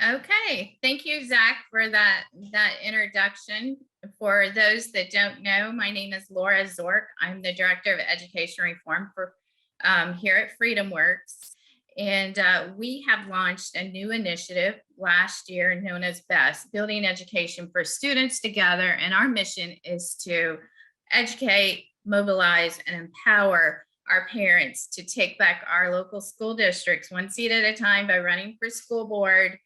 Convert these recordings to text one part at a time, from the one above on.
Okay, thank you, Zach, for that introduction. For those that don't know, my name is Laura Zork. I'm the Director of Education Reform for here at FreedomWorks. And we have launched a new initiative last year known as B.E.S.T, Building Education for Students Together. And our mission is to educate, mobilize, and empower our parents to take back our local school districts one seat at a time by running for school board,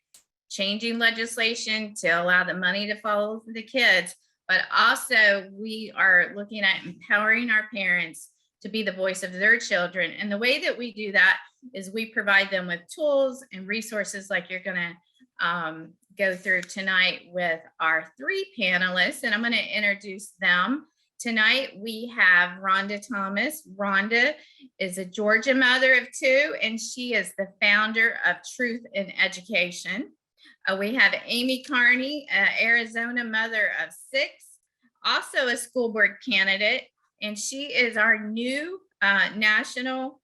changing legislation to allow the money to follow the kids, but also we are looking at empowering our parents to be the voice of their children. And the way that we do that is we provide them with tools and resources like you're gonna go through tonight with our three panelists, and I'm gonna introduce them. Tonight we have Rhonda Thomas. Rhonda is a Georgia mother of two, and she is the founder of Truth in Education. We have Amy Carney, Arizona mother of six, also a school board candidate, and she is our new national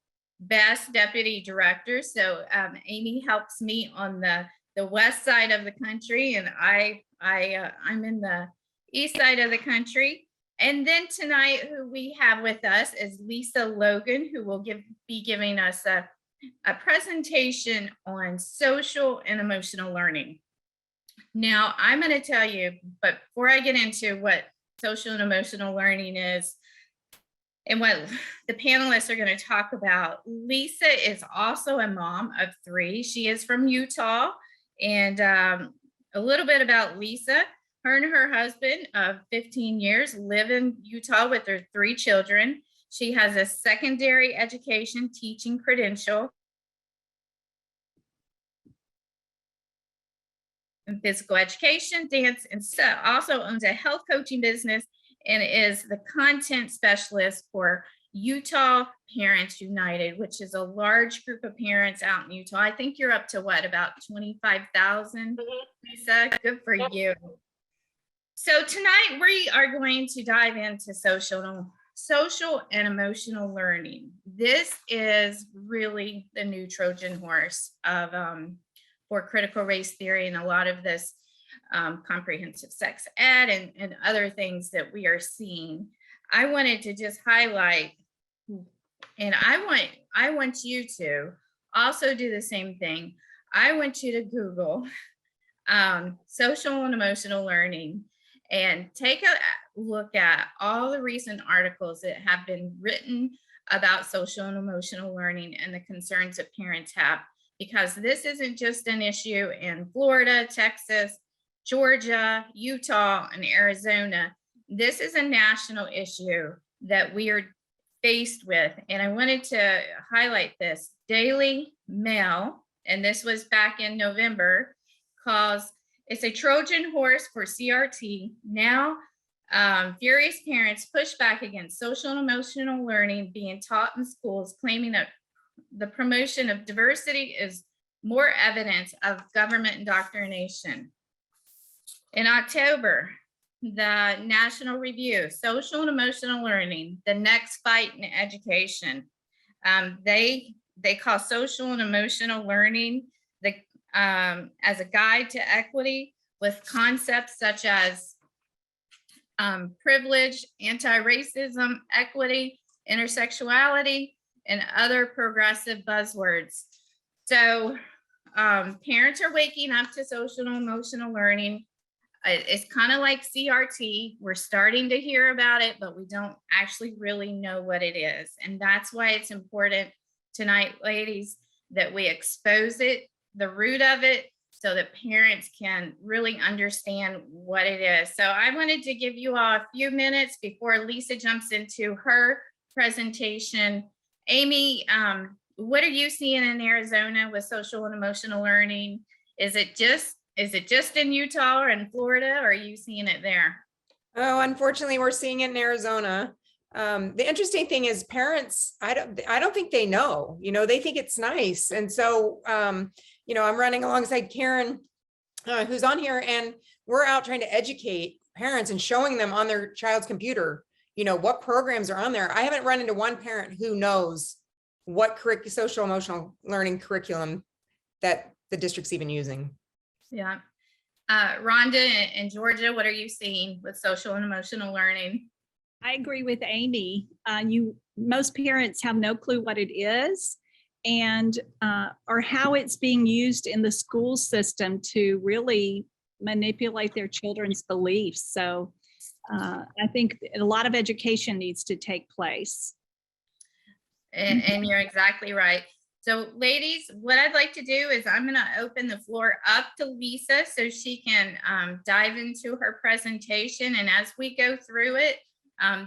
B.E.S.T deputy director. So Amy helps me on the west side of the country, and I'm in the east side of the country. And then tonight, who we have with us is Lisa Logan, who will be giving us a presentation on social and emotional learning. Now, I'm going to tell you, but before I get into what social and emotional learning is and what the panelists are going to talk about, Lisa is also a mom of three. She is from Utah. And a little bit about Lisa. Her and her husband of 15 years live in Utah with their three children. She has a secondary education teaching credential in physical education, dance, and also owns a health coaching business and is the content specialist for Utah Parents United, which is a large group of parents out in Utah. I think you're up to what, about 25,000, Lisa? Good for you. So tonight we are going to dive into social and emotional learning. This is really the new Trojan horse of for critical race theory and a lot of this comprehensive sex ed and other things that we are seeing. I wanted to just highlight, and I want you to also do the same thing. I want you to Google social and emotional learning and take a look at all the recent articles that have been written about social and emotional learning and the concerns that parents have, because this isn't just an issue in Florida, Texas, Georgia, Utah, and Arizona. This is a national issue that we are faced with. And I wanted to highlight this. Daily Mail, and this was back in November, calls it's a Trojan horse for CRT. Now, furious parents push back against social and emotional learning being taught in schools, claiming that the promotion of diversity is more evidence of government indoctrination. In October, the National Review, Social and Emotional Learning, the Next Fight in Education. They call social and emotional learning as a guide to equity with concepts such as privilege, anti-racism, equity, intersectionality, and other progressive buzzwords. So parents are waking up to social and emotional learning. It's kind of like CRT. We're starting to hear about it, but we don't actually really know what it is. And that's why it's important tonight, ladies, that we expose it, the root of it, so that parents can really understand what it is. So I wanted to give you all a few minutes before Lisa jumps into her presentation. Amy, what are you seeing in Arizona with social and emotional learning? Is it just in Utah or in Florida, or are you seeing it there? Oh, unfortunately, we're seeing it in Arizona. The interesting thing is parents, I don't think they know, they think it's nice. And so, I'm running alongside Karen, who's on here, and we're out trying to educate parents and showing them on their child's computer, what programs are on there. I haven't run into one parent who knows what social emotional learning curriculum that the district's even using. Yeah. Rhonda and Georgia, what are you seeing with social and emotional learning? I agree with Amy. Most parents have no clue what it is and or how it's being used in the school system to really manipulate their children's beliefs. So I think a lot of education needs to take place. And you're exactly right. So ladies, what I'd like to do is I'm going to open the floor up to Lisa so she can dive into her presentation. And as we go through it,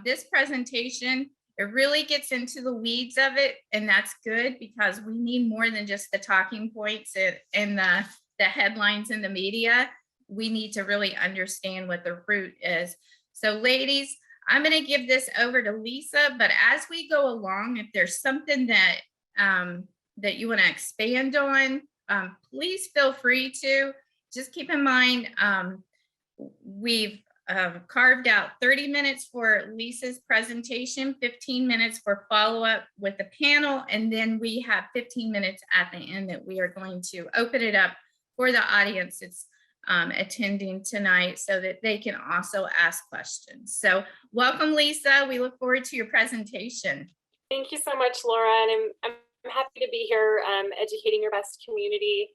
this presentation, it really gets into the weeds of it. And that's good because we need more than just the talking points and the headlines in the media. We need to really understand what the root is. So ladies, I'm going to give this over to Lisa, but as we go along, if there's something that that you want to expand on, please feel free to. Just keep in mind, we've carved out 30 minutes for Lisa's presentation, 15 minutes for follow-up with the panel, and then we have 15 minutes at the end that we are going to open it up for the audience that's attending tonight so that they can also ask questions. So welcome, Lisa. We look forward to your presentation. Thank you so much, Laura, and I'm happy to be here educating your B.E.S.T community.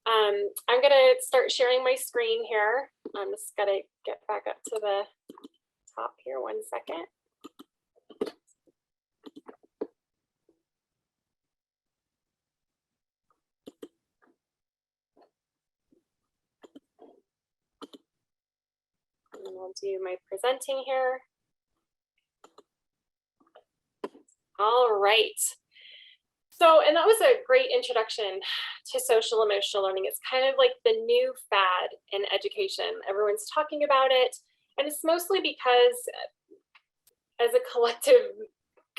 I'm going to start sharing my screen here. I'm just going to get back up to the top here, 1 second. And I'll do my presenting here. All right. So, and that was a great introduction to social emotional learning. It's kind of like the new fad in education. Everyone's talking about it. And it's mostly because as a collective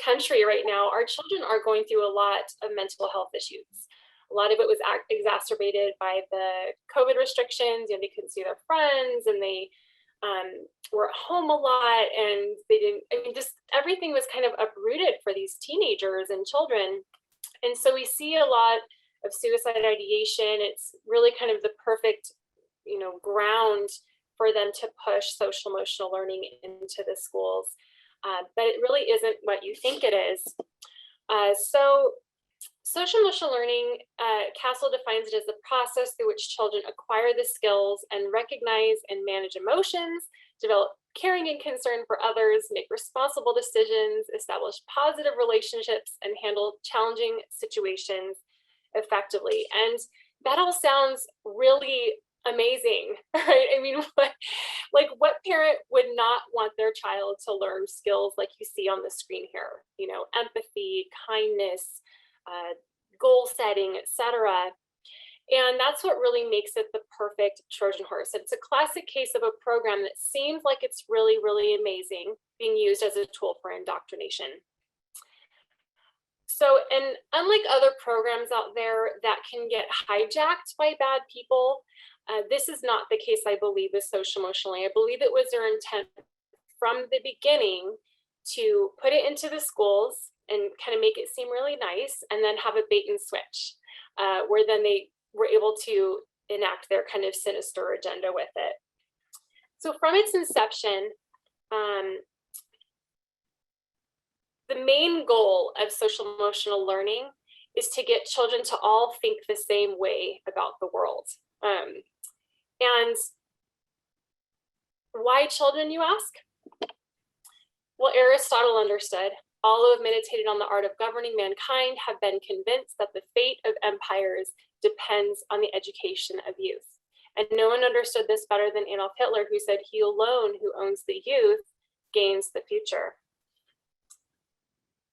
country right now, our children are going through a lot of mental health issues. A lot of it was exacerbated by the COVID restrictions. You know, they couldn't see their friends and they were at home a lot and they didn't, I mean, just everything was kind of uprooted for these teenagers and children. And so we see a lot of suicide ideation. It's really kind of the perfect, you know, ground for them to push social emotional learning into the schools. But it really isn't what you think it is. So social emotional learning, Castle defines it as the process through which children acquire the skills and recognize and manage emotions, develop caring and concern for others, make responsible decisions, establish positive relationships, and handle challenging situations effectively. And that all sounds really amazing, right? I mean, what parent would not want their child to learn skills like you see on the screen here? You know, empathy, kindness, goal setting, etc. And that's what really makes it the perfect Trojan horse. It's a classic case of a program that seems like it's really, really amazing being used as a tool for indoctrination. So, and unlike other programs out there that can get hijacked by bad people, this is not the case, I believe, with social emotionally. I believe it was their intent from the beginning to put it into the schools and kind of make it seem really nice and then have a bait and switch where then they were able to enact their kind of sinister agenda with it. So from its inception, the main goal of social emotional learning is to get children to all think the same way about the world. And why children, you ask? Well, Aristotle understood. All who have meditated on the art of governing mankind have been convinced that the fate of empires depends on the education of youth. And no one understood this better than Adolf Hitler, who said, "He alone who owns the youth gains the future."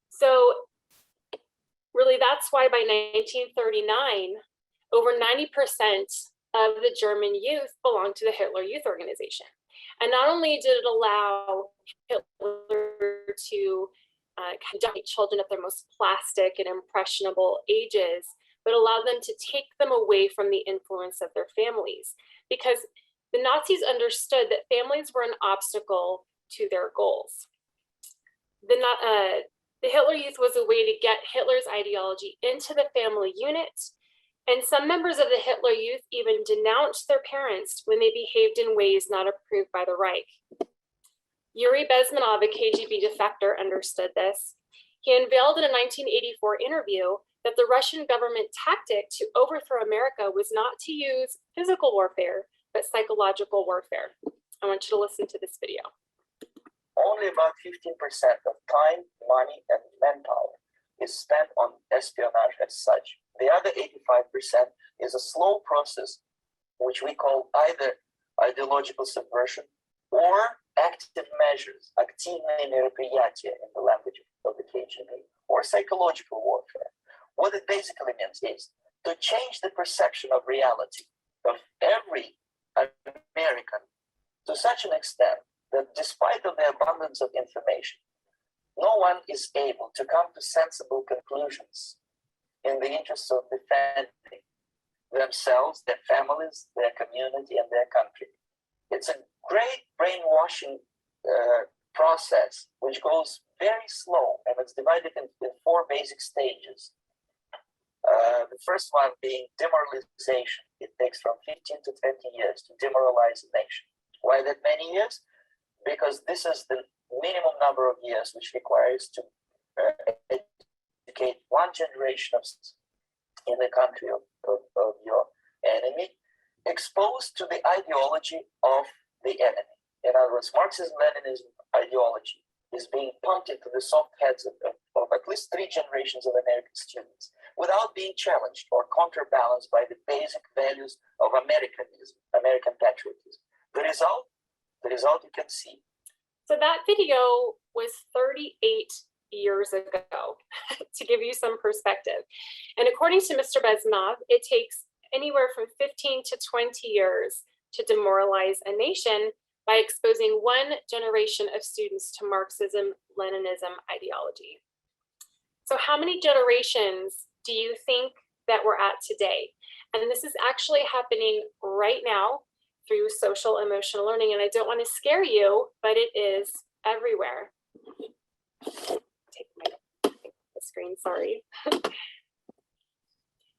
So really, that's why by 1939, over 90% of the German youth belonged to the Hitler Youth Organization. And not only did it allow Hitler to conduct children at their most plastic and impressionable ages, but allowed them to take them away from the influence of their families, because the Nazis understood that families were an obstacle to their goals. The Hitler Youth was a way to get Hitler's ideology into the family unit And some members of the Hitler Youth even denounced their parents when they behaved in ways not approved by the Reich. Yuri Bezmenov, a KGB defector, understood this. He unveiled in a 1984 interview that the Russian government tactic to overthrow America was not to use physical warfare, but psychological warfare. I want you to listen to this video. Only about 15% of time, money, and manpower is spent on espionage as such. The other 85% is a slow process, which we call either ideological subversion or active measures, активные мероприятия in the language of the KGB, or psychological warfare. What it basically means is to change the perception of reality of every American to such an extent that despite of the abundance of information, no one is able to come to sensible conclusions in the interests of defending themselves, their families, their community, and their country. It's a great brainwashing process which goes very slow, and it's divided in four basic stages. The first one being demoralization. It takes from 15 to 20 years to demoralize a nation. Why that many years? Because this is the minimum number of years which requires to educate one generation in the country of your enemy, exposed to the ideology of the enemy. In other words, Marxism-Leninism ideology is being pumped into the soft heads of at least 3 generations of American students without being challenged or counterbalanced by the basic values of Americanism, American patriotism. The result you can see. So that video was 38 years ago, to give you some perspective. And according to Mr. Bezmenov, it takes anywhere from 15 to 20 years to demoralize a nation by exposing one generation of students to Marxism-Leninism ideology. So how many generations do you think that we're at today? And this is actually happening right now through social emotional learning. And I don't want to scare you, but it is everywhere. Take the screen, sorry.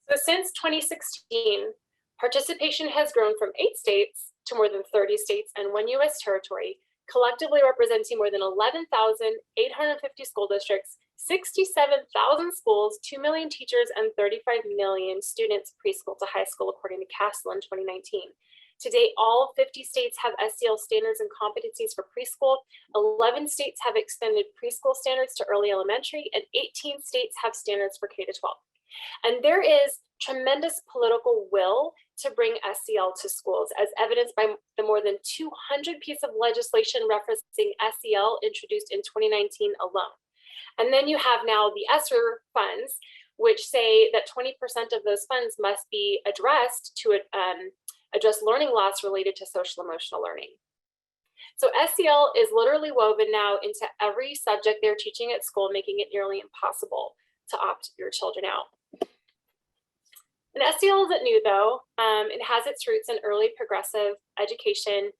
So since 2016, participation has grown from 8 states to more than 30 states and 1 US territory, collectively representing more than 11,850 school districts, 67,000 schools, 2 million teachers, and 35 million students preschool to high school, according to CASTLE in 2019. Today, all 50 states have SEL standards and competencies for preschool. 11 states have extended preschool standards to early elementary, and 18 states have standards for K-12. And there is tremendous political will to bring SEL to schools, as evidenced by the more than 200 pieces of legislation referencing SEL introduced in 2019 alone. And then you have now the ESSER funds, which say that 20% of those funds must be addressed to address learning loss related to social emotional learning. So SEL is literally woven now into every subject they're teaching at school, making it nearly impossible to opt your children out. And SEL isn't new though. It has its roots in early progressive education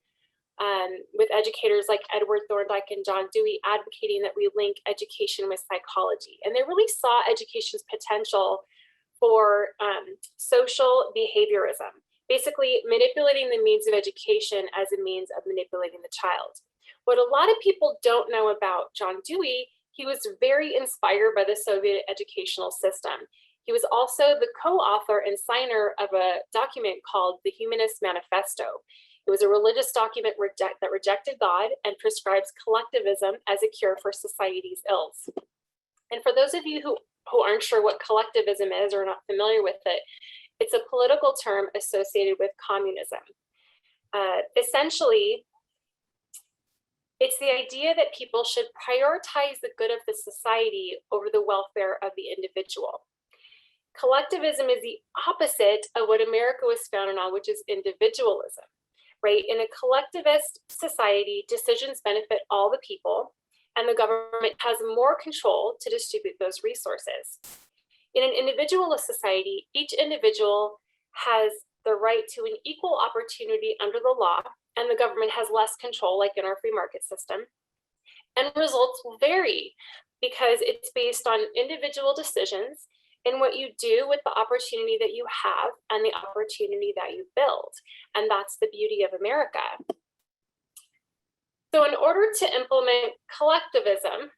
with educators like Edward Thorndike and John Dewey advocating that we link education with psychology. And they really saw education's potential for social behaviorism, basically manipulating the means of education as a means of manipulating the child. What a lot of people don't know about John Dewey, he was very inspired by the Soviet educational system. He was also the co-author and signer of a document called the Humanist Manifesto. It was a religious document that rejected God and prescribes collectivism as a cure for society's ills. And for those of you who aren't sure what collectivism is or not familiar with it, it's a political term associated with communism. Essentially, it's the idea that people should prioritize the good of the society over the welfare of the individual. Collectivism is the opposite of what America was founded on, which is individualism, right? In a collectivist society, decisions benefit all the people, and the government has more control to distribute those resources. In an individualist society, each individual has the right to an equal opportunity under the law, and the government has less control, like in our free market system. And results will vary because it's based on individual decisions. in what you do with the opportunity that you have and the opportunity that you build. And that's the beauty of America. So in order to implement collectivism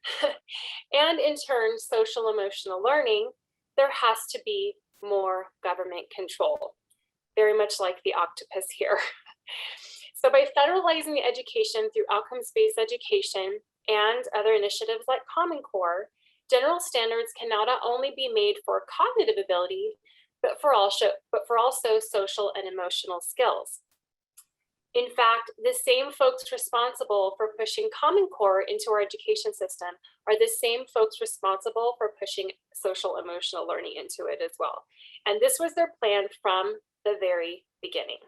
and in turn social emotional learning, there has to be more government control, very much like the octopus here. So by federalizing the education through outcomes-based education and other initiatives like Common Core, general standards can now not only be made for cognitive ability, but for also social and emotional skills. In fact, the same folks responsible for pushing Common Core into our education system are the same folks responsible for pushing social emotional learning into it as well. And this was their plan from the very beginning.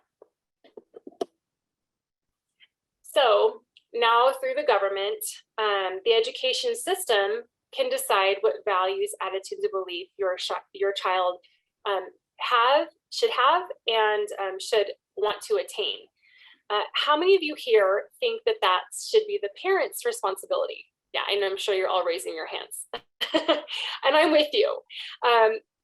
So now through the government, the education system can decide what values, attitudes, and belief your child should have and should want to attain. How many of you here think that that should be the parents' responsibility? Yeah, and I'm sure you're all raising your hands. And I'm with you.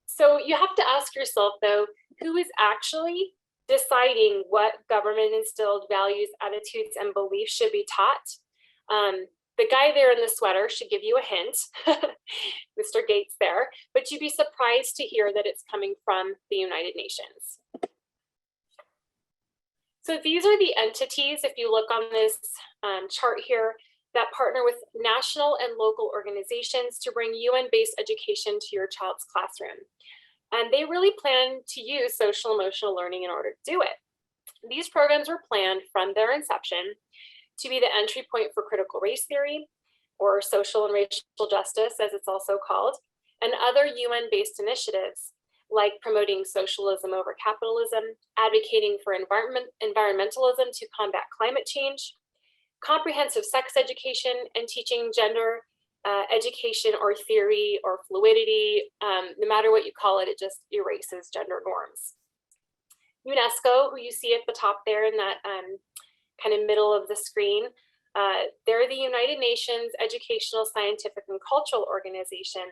So you have to ask yourself, though, who is actually deciding what government instilled values, attitudes, and beliefs should be taught? The guy there in the sweater should give you a hint, Mr. Gates there, but you'd be surprised to hear that it's coming from the United Nations. So these are the entities, if you look on this chart here, that partner with national and local organizations to bring UN-based education to your child's classroom. And they really plan to use social emotional learning in order to do it. These programs were planned from their inception to be the entry point for critical race theory, or social and racial justice, as it's also called, and other UN-based initiatives like promoting socialism over capitalism, advocating for environmentalism to combat climate change, comprehensive sex education, and teaching gender education or theory or fluidity. No matter what you call it, it just erases gender norms. UNESCO, who you see at the top there in that kind of middle of the screen, they're the United Nations Educational, Scientific, and Cultural Organization.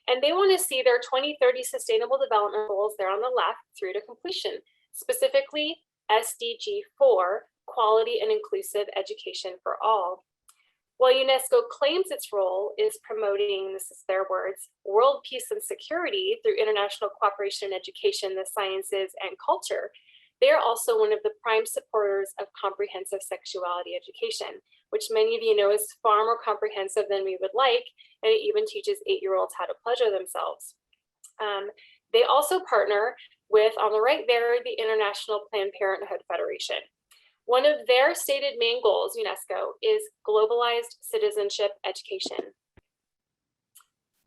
And they want to see their 2030 Sustainable Development Goals there on the left through to completion, specifically SDG 4, Quality and Inclusive Education for All. While UNESCO claims its role is promoting, this is their words, world peace and security through international cooperation in education, the sciences, and culture, they are also one of the prime supporters of comprehensive sexuality education, which many of you know is far more comprehensive than we would like, and it even teaches 8-year-olds how to pleasure themselves. They also partner with, on the right there, the International Planned Parenthood Federation. One of their stated main goals, UNESCO, is globalized citizenship education.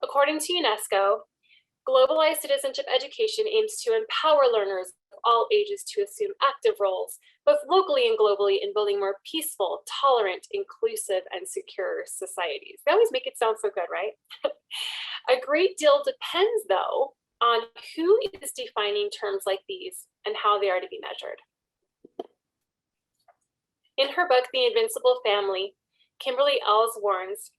According to UNESCO, globalized citizenship education aims to empower learners of all ages to assume active roles, both locally and globally, in building more peaceful, tolerant, inclusive, and secure societies. They always make it sound so good, right? A great deal depends, though, on who is defining terms like these and how they are to be measured. In her book, The Invincible Family, Kimberly Ells warns,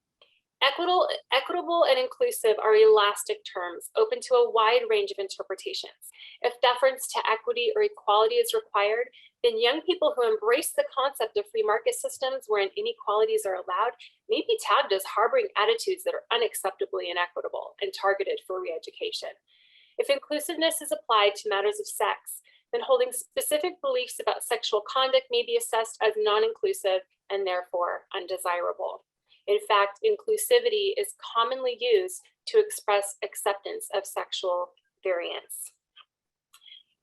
equitable and inclusive are elastic terms, open to a wide range of interpretations. If deference to equity or equality is required, then young people who embrace the concept of free market systems wherein inequalities are allowed may be tagged as harboring attitudes that are unacceptably inequitable and targeted for re-education. If inclusiveness is applied to matters of sex, then holding specific beliefs about sexual conduct may be assessed as non-inclusive and therefore undesirable. In fact, inclusivity is commonly used to express acceptance of sexual variance.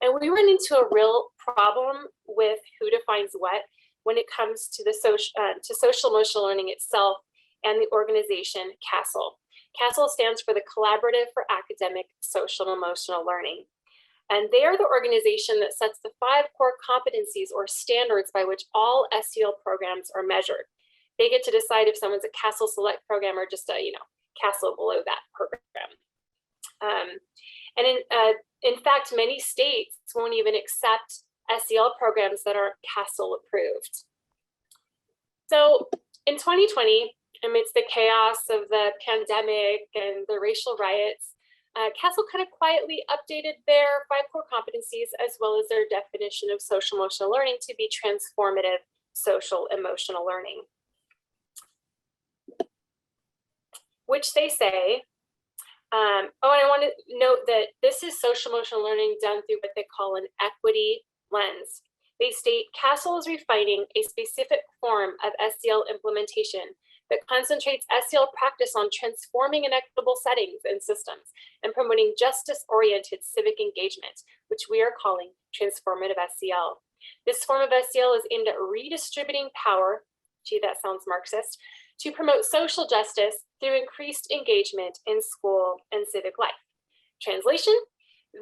And we run into a real problem with who defines what when it comes to the social emotional learning itself and the organization CASEL. CASEL stands for the Collaborative for Academic, Social, and Emotional Learning. And they are the organization that sets the 5 core competencies or standards by which all SEL programs are measured. They get to decide if someone's a CASEL Select program or just a, CASEL below that program. And in fact, many states won't even accept SEL programs that aren't CASEL approved. So in 2020, amidst the chaos of the pandemic and the racial riots, Castle kind of quietly updated their 5 core competencies as well as their definition of social emotional learning to be transformative social emotional learning, which they say, oh, and I want to note that this is social emotional learning done through what they call an equity lens. They state Castle is refining a specific form of SEL implementation that concentrates SEL practice on transforming inequitable settings and systems and promoting justice-oriented civic engagement, which we are calling transformative SEL. This form of SEL is aimed at redistributing power, gee, that sounds Marxist, to promote social justice through increased engagement in school and civic life. Translation,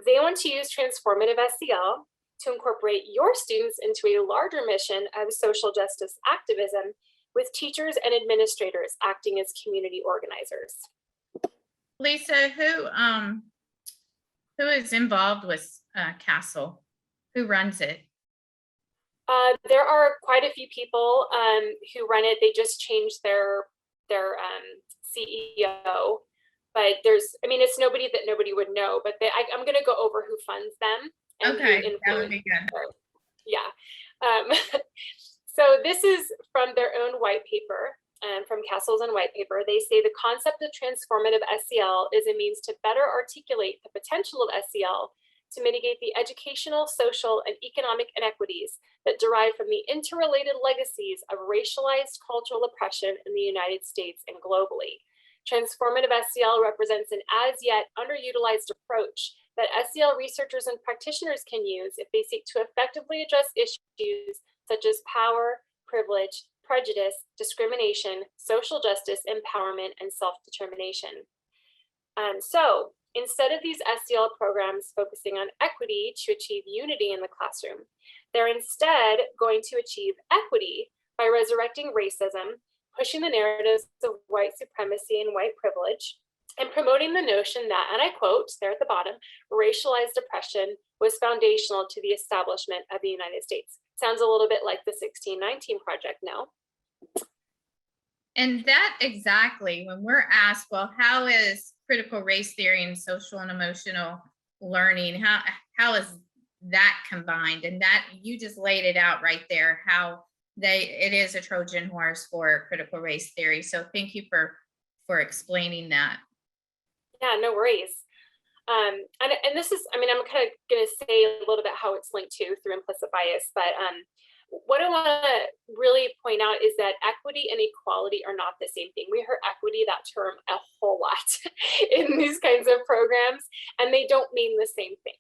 they want to use transformative SEL to incorporate your students into a larger mission of social justice activism with teachers and administrators acting as community organizers. Lisa, who is involved with Castle? Who runs it? There are quite a few people who run it. They just changed their CEO, but it's nobody that nobody would know. But I'm going to go over who funds them. And Okay, who that would be good. Yeah. So this is from their own white paper, from Castle's own white paper. They say the concept of transformative SEL is a means to better articulate the potential of SEL to mitigate the educational, social, and economic inequities that derive from the interrelated legacies of racialized cultural oppression in the United States and globally. Transformative SEL represents an as yet underutilized approach that SEL researchers and practitioners can use if they seek to effectively address issues such as power, privilege, prejudice, discrimination, social justice, empowerment, and self-determination. So instead of these SEL programs focusing on equity to achieve unity in the classroom, they're instead going to achieve equity by resurrecting racism, pushing the narratives of white supremacy and white privilege, and promoting the notion that, and I quote there at the bottom, racialized oppression was foundational to the establishment of the United States. Sounds a little bit like the 1619 Project now. And that exactly, when we're asked, well, how is critical race theory and social and emotional learning, how is that combined? And that you just laid it out right there, how it is a Trojan horse for critical race theory. So thank you for explaining that. Yeah, no worries. And this is, I'm kind of going to say a little bit how it's linked to through implicit bias, but what I want to really point out is that equity and equality are not the same thing. We hear equity, that term, a whole lot in these kinds of programs, and they don't mean the same thing.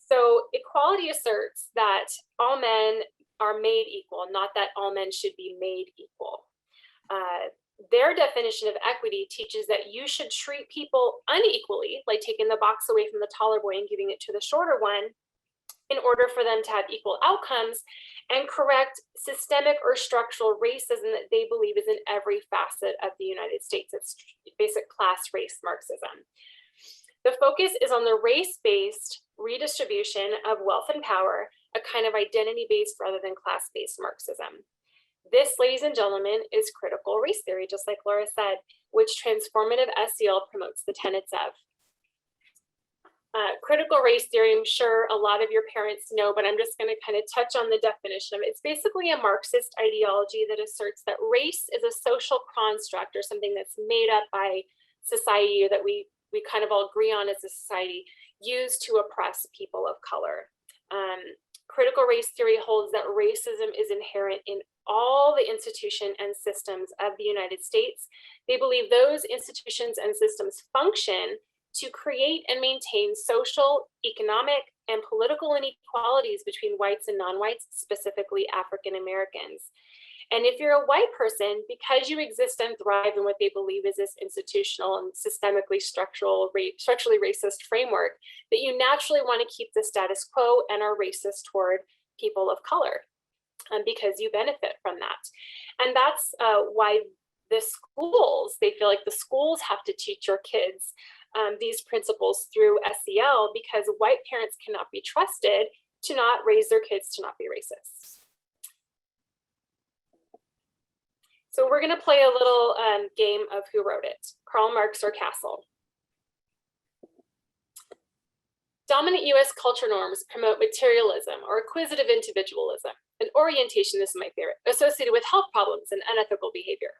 So equality asserts that all men are made equal, not that all men should be made equal. Their definition of equity teaches that you should treat people unequally, like taking the box away from the taller boy and giving it to the shorter one, in order for them to have equal outcomes, and correct systemic or structural racism that they believe is in every facet of the United States. It's basic class race Marxism. The focus is on the race-based redistribution of wealth and power, a kind of identity-based rather than class-based Marxism. This, ladies and gentlemen, is critical race theory, just like Laura said, which transformative SEL promotes the tenets of. Critical race theory, I'm sure a lot of your parents know, but I'm just going to kind of touch on the definition of it. It's basically a Marxist ideology that asserts that race is a social construct or something that's made up by society that we kind of all agree on as a society, used to oppress people of color. Critical race theory holds that racism is inherent in all the institutions and systems of the United States. They believe those institutions and systems function to create and maintain social, economic, and political inequalities between whites and non-whites, specifically African Americans. And if you're a white person, because you exist and thrive in what they believe is this institutional and systemically structurally racist framework, that you naturally want to keep the status quo and are racist toward people of color, because you benefit from that. And that's why the schools, they feel like the schools have to teach your kids these principles through SEL, because white parents cannot be trusted to not raise their kids to not be racist. So we're going to play a little game of who wrote it, Karl Marx or Castle. Dominant US culture norms promote materialism or acquisitive individualism, an orientation, this is my favorite, associated with health problems and unethical behavior.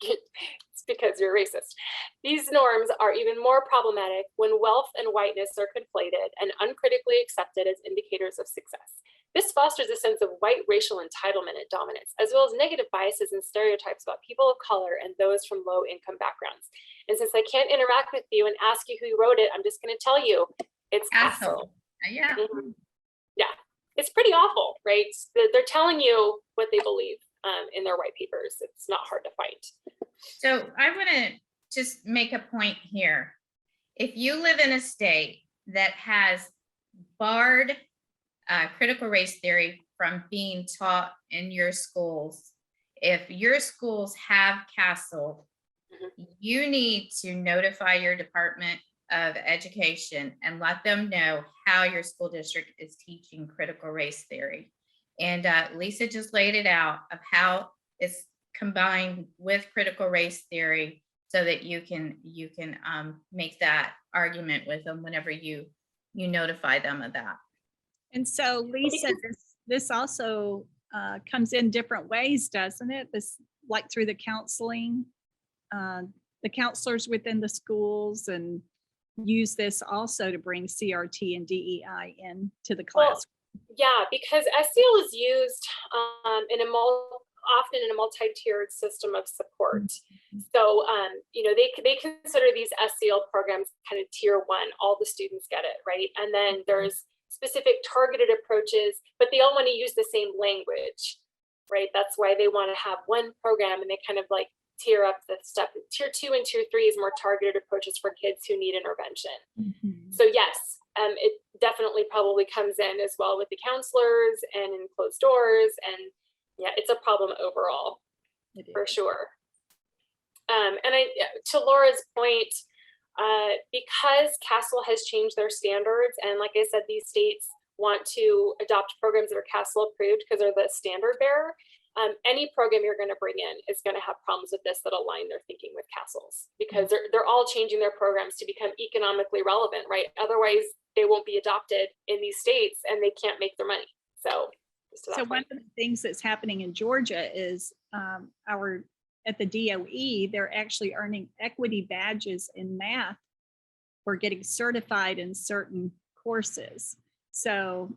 It's because you're racist. These norms are even more problematic when wealth and whiteness are conflated and uncritically accepted as indicators of success. This fosters a sense of white racial entitlement and dominance, as well as negative biases and stereotypes about people of color and those from low income backgrounds. And since I can't interact with you and ask you who wrote it, I'm just going to tell you it's Castle. Yeah. Mhm. Yeah, it's pretty awful, right? They're telling you what they believe in their white papers. It's not hard to find. So I want to just make a point here. If you live in a state that has barred critical race theory from being taught in your schools, if your schools have Castle, you need to notify your Department of Education and let them know how your school district is teaching critical race theory. And Lisa just laid it out of how it's combined with critical race theory so that you can make that argument with them whenever you notify them of that. And so Lisa, this also comes in different ways, doesn't it? This, like through the counseling, the counselors within the schools, and use this also to bring CRT and DEI into the class. Well, yeah, because SEL is used often in a multi-tiered system of support. So, they consider these SEL programs kind of tier one, all the students get it, right? And then there's specific targeted approaches, but they all want to use the same language, right? That's why they want to have one program, and they kind of like tier up the stuff. Tier 2 and tier 3 is more targeted approaches for kids who need intervention. So yes, it definitely probably comes in as well with the counselors and in closed doors. And yeah, it's a problem overall, for sure. And to Laura's point, because Castle has changed their standards, and like I said, these states want to adopt programs that are Castle approved because they're the standard bearer. Any program you're going to bring in is going to have problems with this that align their thinking with Castle's, because they're all changing their programs to become economically relevant, right? Otherwise, they won't be adopted in these states and they can't make their money. So one of the things that's happening in Georgia is at the DOE, they're actually earning equity badges in math for getting certified in certain courses. So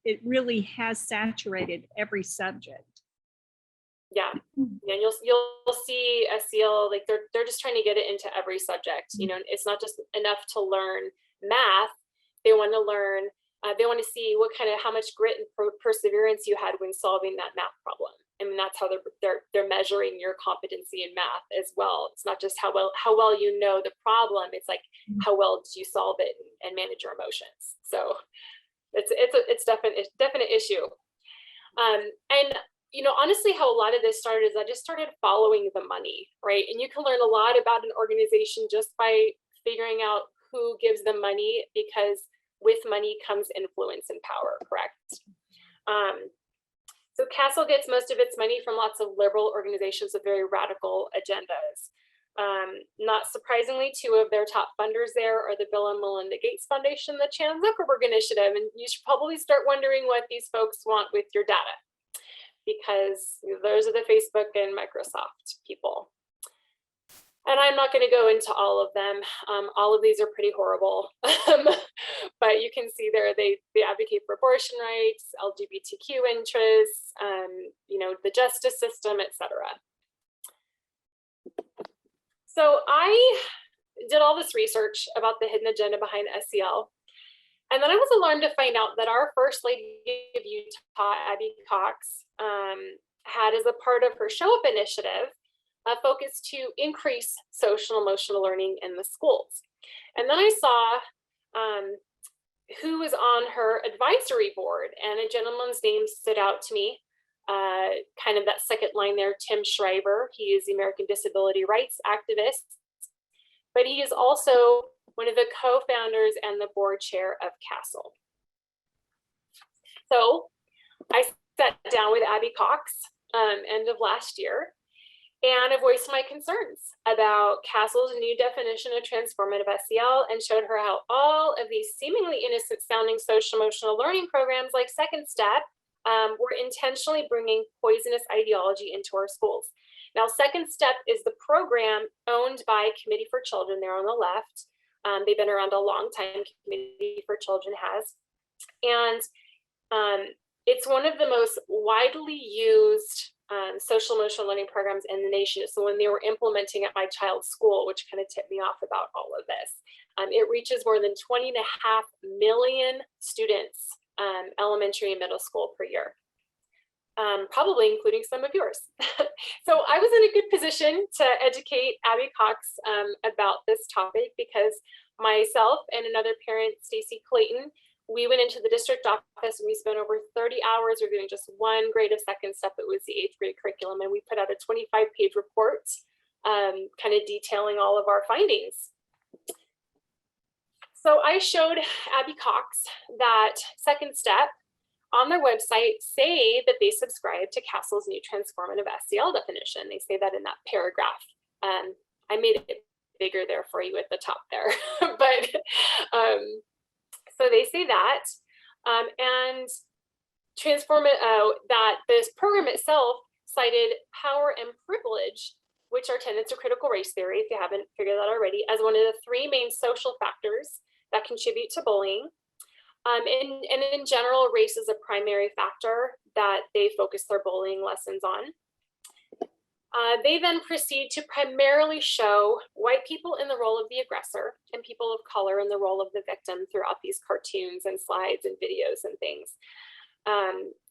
it really has saturated every subject. Yeah, and you'll see SEL, like they're just trying to get it into every subject. It's not just enough to learn math. They want to learn. They want to see how much grit and perseverance you had when solving that math problem. I mean, that's how they're measuring your competency in math as well. It's not just how well you know the problem. It's like how well do you solve it and manage your emotions. So it's definite issue. And honestly, how a lot of this started is I just started following the money, right? And you can learn a lot about an organization just by figuring out who gives them money, because with money comes influence and power, correct? So Castle gets most of its money from lots of liberal organizations with very radical agendas. Not surprisingly, 2 of their top funders there are the Bill and Melinda Gates Foundation, the Chan Zuckerberg Initiative, and you should probably start wondering what these folks want with your data, because those are the Facebook and Microsoft people. And I'm not going to go into all of them. All of these are pretty horrible, but you can see there they advocate for abortion rights, LGBTQ interests, the justice system, etc. So I did all this research about the hidden agenda behind SEL, and then I was alarmed to find out that our First Lady of Utah, Abby Cox, had, as a part of her Show Up initiative, a focus to increase social emotional learning in the schools. And then I saw who was on her advisory board, and a gentleman's name stood out to me, kind of that second line there, Tim Shriver. He is the American Disability Rights activist, but he is also one of the co-founders and the board chair of Castle. So I sat down with Abby Cox end of last year, And I voiced my concerns about Castle's new definition of transformative SEL and showed her how all of these seemingly innocent sounding social emotional learning programs like Second Step were intentionally bringing poisonous ideology into our schools. Now, Second Step is the program owned by Committee for Children there on the left. They've been around a long time, Committee for Children has. And it's one of the most widely used social emotional learning programs in the nation. So when they were implementing at my child's school, which kind of tipped me off about all of this, it reaches more than 20.5 million students, elementary and middle school per year, probably including some of yours. So I was in a good position to educate Abby Cox about this topic because myself and another parent, Stacy Clayton, we went into the district office and we spent over 30 hours reviewing just one grade of Second Step. It was the 8th grade curriculum, and we put out a 25-page report kind of detailing all of our findings. So I showed Abby Cox that Second Step on their website say that they subscribe to Castle's new transformative SEL definition. They say that in that paragraph. I made it bigger there for you at the top there, but so they say that, and that this program itself cited power and privilege, which are tenets of critical race theory, if you haven't figured that already, as one of the 3 main social factors that contribute to bullying. And in general, race is a primary factor that they focus their bullying lessons on. They then proceed to primarily show white people in the role of the aggressor and people of color in the role of the victim throughout these cartoons and slides and videos and things,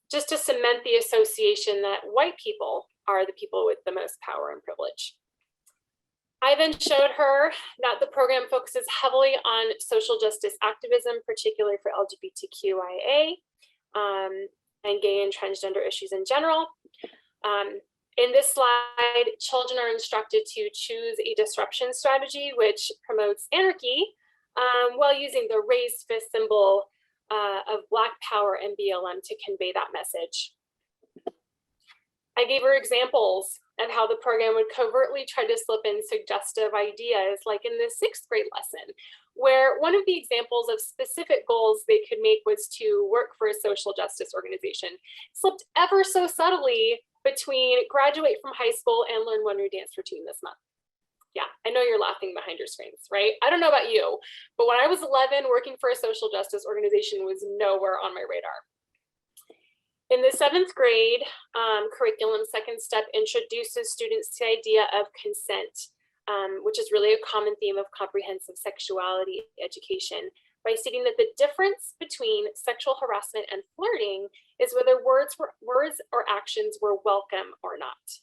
just to cement the association that white people are the people with the most power and privilege. I then showed her that the program focuses heavily on social justice activism, particularly for LGBTQIA and gay and transgender issues in general. In this slide, children are instructed to choose a disruption strategy which promotes anarchy while using the raised fist symbol of Black power and BLM to convey that message. I gave her examples of how the program would covertly try to slip in suggestive ideas, like in the 6th grade lesson, where one of the examples of specific goals they could make was to work for a social justice organization, slipped ever so subtly between graduate from high school and learn one new dance routine this month. Yeah, I know you're laughing behind your screens, right? I don't know about you, but when I was 11, working for a social justice organization was nowhere on my radar. In the 7th grade curriculum, Second Step introduces students to the idea of consent, which is really a common theme of comprehensive sexuality education, by stating that the difference between sexual harassment and flirting is whether words or actions were welcome or not.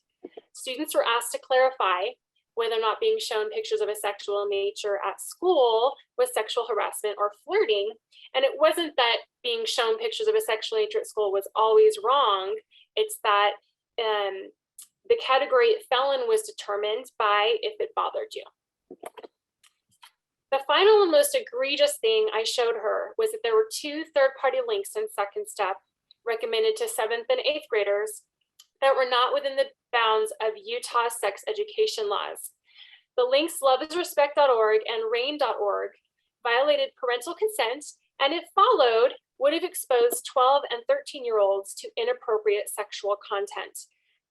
Students were asked to clarify whether or not being shown pictures of a sexual nature at school was sexual harassment or flirting. And it wasn't that being shown pictures of a sexual nature at school was always wrong. It's that the category it fell in was determined by if it bothered you. The final and most egregious thing I showed her was that there were 2 third-party links in Second Step recommended to 7th and 8th graders that were not within the bounds of Utah's sex education laws. The links loveisrespect.org and rain.org violated parental consent, and if followed, would have exposed 12 and 13-year-olds to inappropriate sexual content.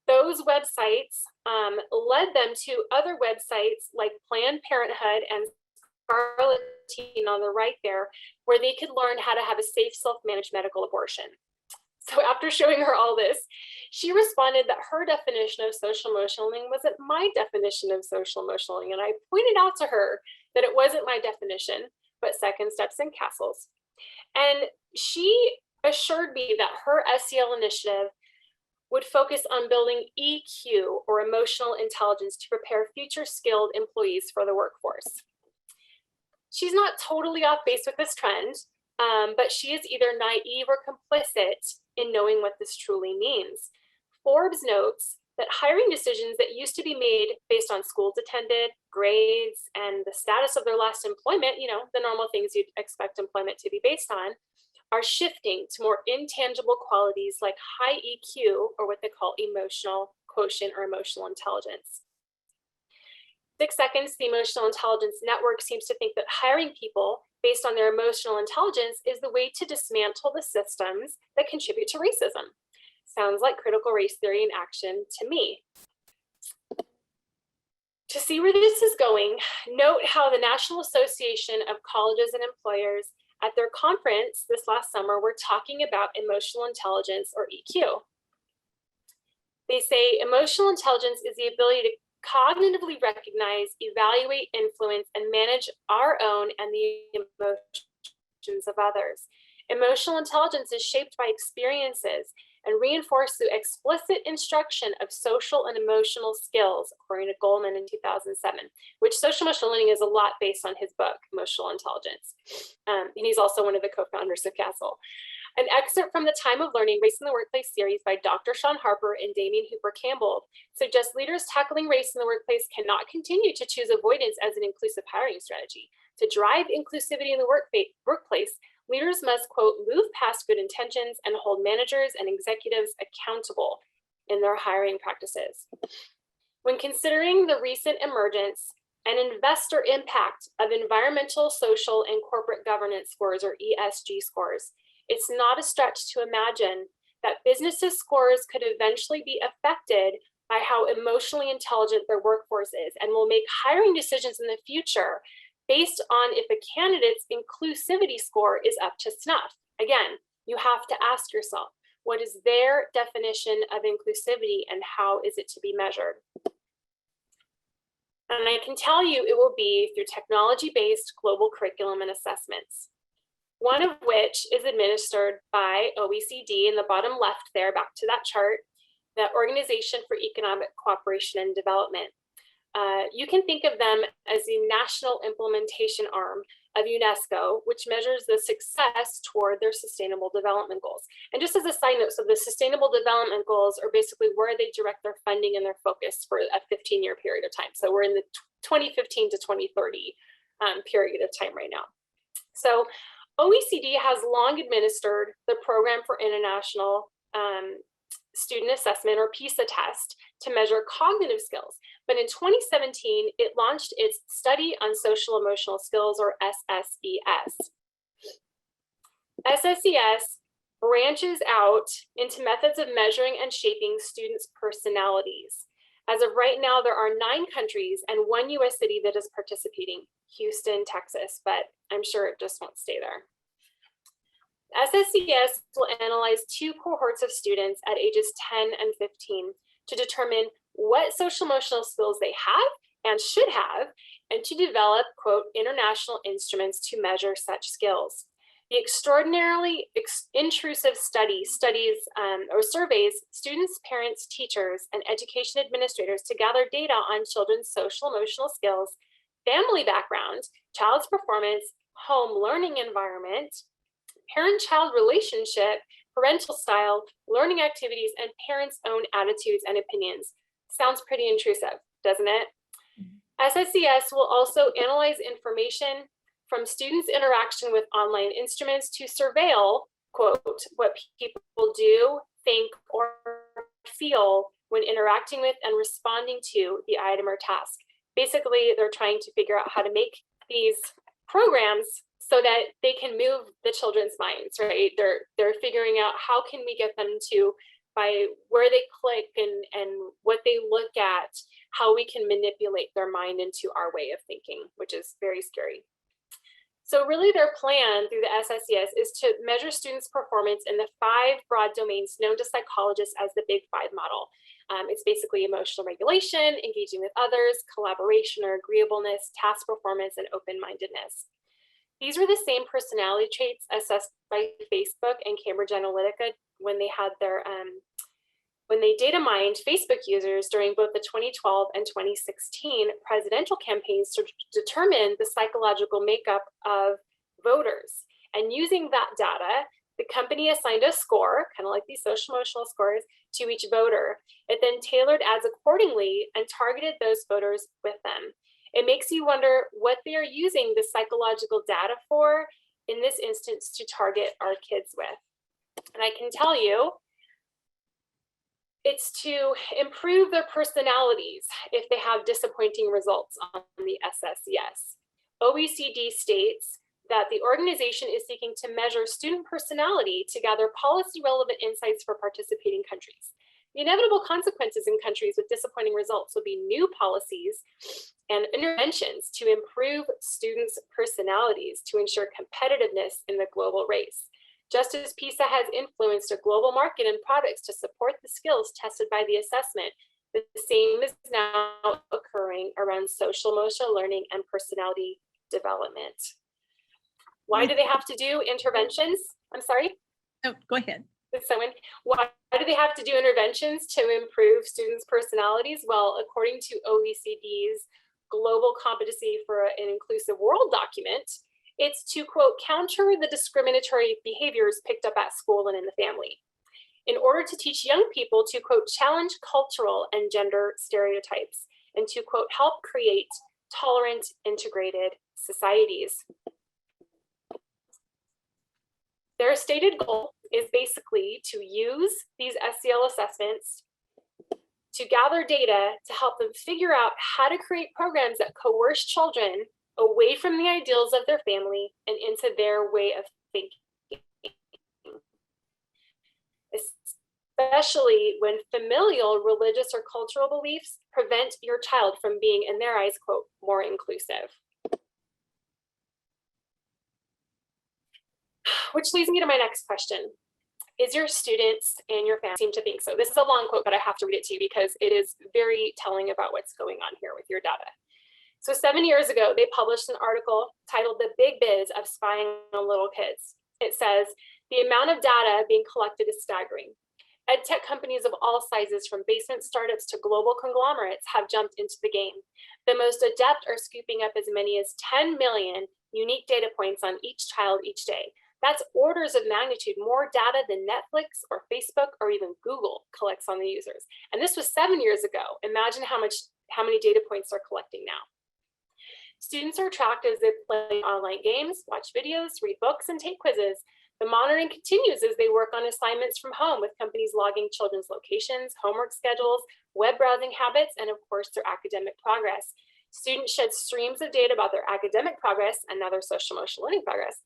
Those websites led them to other websites like Planned Parenthood and Scarlet Teen on the right there, where they could learn how to have a safe, self-managed medical abortion. So after showing her all this, she responded that her definition of social emotional learning wasn't my definition of social emotional learning. And I pointed out to her that it wasn't my definition, but Second Steps and Castle's. And she assured me that her SEL initiative would focus on building EQ, or emotional intelligence, to prepare future skilled employees for the workforce. She's not totally off base with this trend, but she is either naive or complicit in knowing what this truly means. Forbes notes that hiring decisions that used to be made based on schools attended, grades, and the status of their last employment, the normal things you'd expect employment to be based on, are shifting to more intangible qualities like high EQ, or what they call emotional quotient or emotional intelligence. 6 Seconds, the Emotional Intelligence Network seems to think that hiring people based on their emotional intelligence is the way to dismantle the systems that contribute to racism. Sounds like critical race theory in action to me. To see where this is going, note how the National Association of Colleges and Employers at their conference this last summer were talking about emotional intelligence, or EQ. They say emotional intelligence is the ability to cognitively recognize, evaluate, influence, and manage our own and the emotions of others. Emotional intelligence is shaped by experiences and reinforced through explicit instruction of social and emotional skills, according to Goldman in 2007, which social emotional learning is a lot based on his book, Emotional Intelligence. And he's also one of the co-founders of CASEL. An excerpt from the Time of Learning, Race in the Workplace series by Dr. Sean Harper and Damien Hooper Campbell suggests leaders tackling race in the workplace cannot continue to choose avoidance as an inclusive hiring strategy. To drive inclusivity in the workplace, leaders must, quote, move past good intentions and hold managers and executives accountable in their hiring practices. When considering the recent emergence and investor impact of environmental, social, and corporate governance scores, or ESG scores, it's not a stretch to imagine that businesses' scores could eventually be affected by how emotionally intelligent their workforce is, and will make hiring decisions in the future based on if a candidate's inclusivity score is up to snuff. Again, you have to ask yourself, what is their definition of inclusivity and how is it to be measured? And I can tell you it will be through technology-based global curriculum and assessments, one of which is administered by OECD in the bottom left there, back to that chart, the Organization for Economic Cooperation and Development. You can think of them as the national implementation arm of Unesco, which measures the success toward their sustainable development goals. And just as a side note, so the sustainable development goals are basically where they direct their funding and their focus for a 15-year period of time. So we're in the 2015 to 2030 period of time right now. So OECD has long administered the Program for International Student Assessment, or PISA test, to measure cognitive skills. But in 2017, it launched its Study on Social Emotional Skills, or SSES. SSES branches out into methods of measuring and shaping students' personalities. As of right now, there are 9 countries and 1 US city that is participating, Houston, Texas, but I'm sure it just won't stay there. SSES will analyze 2 cohorts of students at ages 10 and 15 to determine what social emotional skills they have and should have, and to develop, quote, international instruments to measure such skills. The extraordinarily intrusive studies or surveys students, parents, teachers, and education administrators to gather data on children's social emotional skills, family background, child's performance, home learning environment, parent-child relationship, parental style, learning activities, and parents' own attitudes and opinions. Sounds pretty intrusive, doesn't it? SSES will also analyze information from students' interaction with online instruments to surveil, quote, what people do, think, or feel when interacting with and responding to the item or task. Basically, they're trying to figure out how to make these programs so that they can move the children's minds, right? They're figuring out how can we get them to, by where they click and what they look at, how we can manipulate their mind into our way of thinking, which is very scary. So really their plan through the SSES is to measure students' performance in the 5 broad domains known to psychologists as the Big 5 model. It's basically emotional regulation, engaging with others, collaboration or agreeableness, task performance, and open-mindedness. These were the same personality traits assessed by Facebook and Cambridge Analytica when they had their when they data mined Facebook users during both the 2012 and 2016 presidential campaigns to determine the psychological makeup of voters. And using that data, the company assigned a score, kind of like these social emotional scores, to each voter. It then tailored ads accordingly and targeted those voters with them. It makes you wonder what they are using the psychological data for, in this instance, to target our kids with. And I can tell you, It's to improve their personalities if they have disappointing results on the SSES. OECD states that the organization is seeking to measure student personality to gather policy relevant insights for participating countries. The inevitable consequences in countries with disappointing results will be new policies and interventions to improve students' personalities to ensure competitiveness in the global race. Just as PISA has influenced a global market and products to support the skills tested by the assessment, the same is now occurring around social emotional learning and personality development. Why do they have to do interventions? I'm sorry? Oh, go ahead. Someone, why do they have to do interventions to improve students' personalities? Well, according to OECD's Global Competency for an Inclusive World document, it's to, quote, counter the discriminatory behaviors picked up at school and in the family, in order to teach young people to, quote, challenge cultural and gender stereotypes, and to, quote, help create tolerant, integrated societies. Their stated goal is basically to use these SEL assessments to gather data to help them figure out how to create programs that coerce children away from the ideals of their family and into their way of thinking, especially when familial, religious, or cultural beliefs prevent your child from being, in their eyes, quote, more inclusive. Which leads me to my next question. Is your students and your family seem to think so? This is a long quote, but I have to read it to you because it is very telling about what's going on here with your data. So 7 years ago, they published an article titled "The Big Biz of Spying on Little Kids." It says, the amount of data being collected is staggering. Ed tech companies of all sizes, from basement startups to global conglomerates, have jumped into the game. The most adept are scooping up as many as 10 million unique data points on each child each day. That's orders of magnitude more data than Netflix or Facebook or even Google collects on the users. And this was 7 years ago. Imagine how many data points they're collecting now. Students are tracked as they play online games, watch videos, read books, and take quizzes. The monitoring continues as they work on assignments from home, with companies logging children's locations, homework schedules, web browsing habits, and of course, their academic progress. Students shed streams of data about their academic progress and now their social emotional learning progress.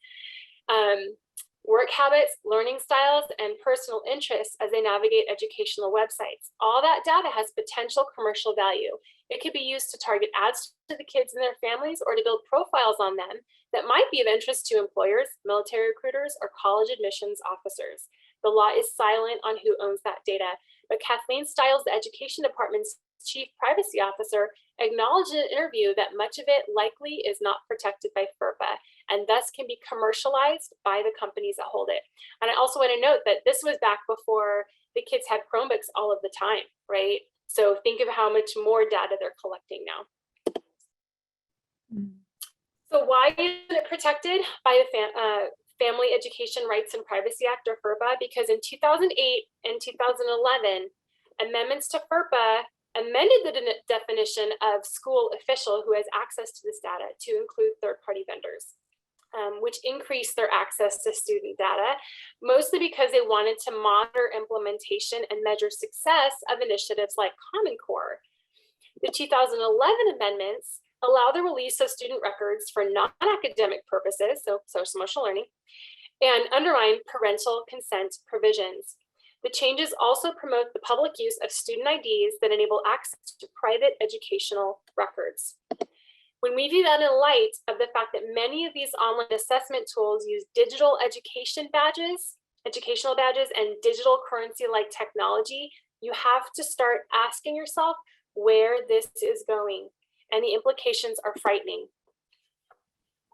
Work habits, learning styles, and personal interests as they navigate educational websites. All that data has potential commercial value. It could be used to target ads to the kids and their families, or to build profiles on them that might be of interest to employers, military recruiters, or college admissions officers. The law is silent on who owns that data, but Kathleen Stiles, the Education Department's Chief Privacy Officer, acknowledged in an interview that much of it likely is not protected by FERPA, and thus can be commercialized by the companies that hold it. And I also want to note that this was back before the kids had Chromebooks all of the time, right? So think of how much more data they're collecting now. So why isn't it protected by the Family Education Rights and Privacy Act, or FERPA? Because in 2008 and 2011, amendments to FERPA amended the definition of school official who has access to this data to include third-party vendors, which increased their access to student data, mostly because they wanted to monitor implementation and measure success of initiatives like Common Core. The 2011 amendments allow the release of student records for non-academic purposes, so social emotional learning, and undermine parental consent provisions. The changes also promote the public use of student IDs that enable access to private educational records. When we view that in light of the fact that many of these online assessment tools use digital educational badges, and digital currency-like technology, you have to start asking yourself where this is going, and the implications are frightening.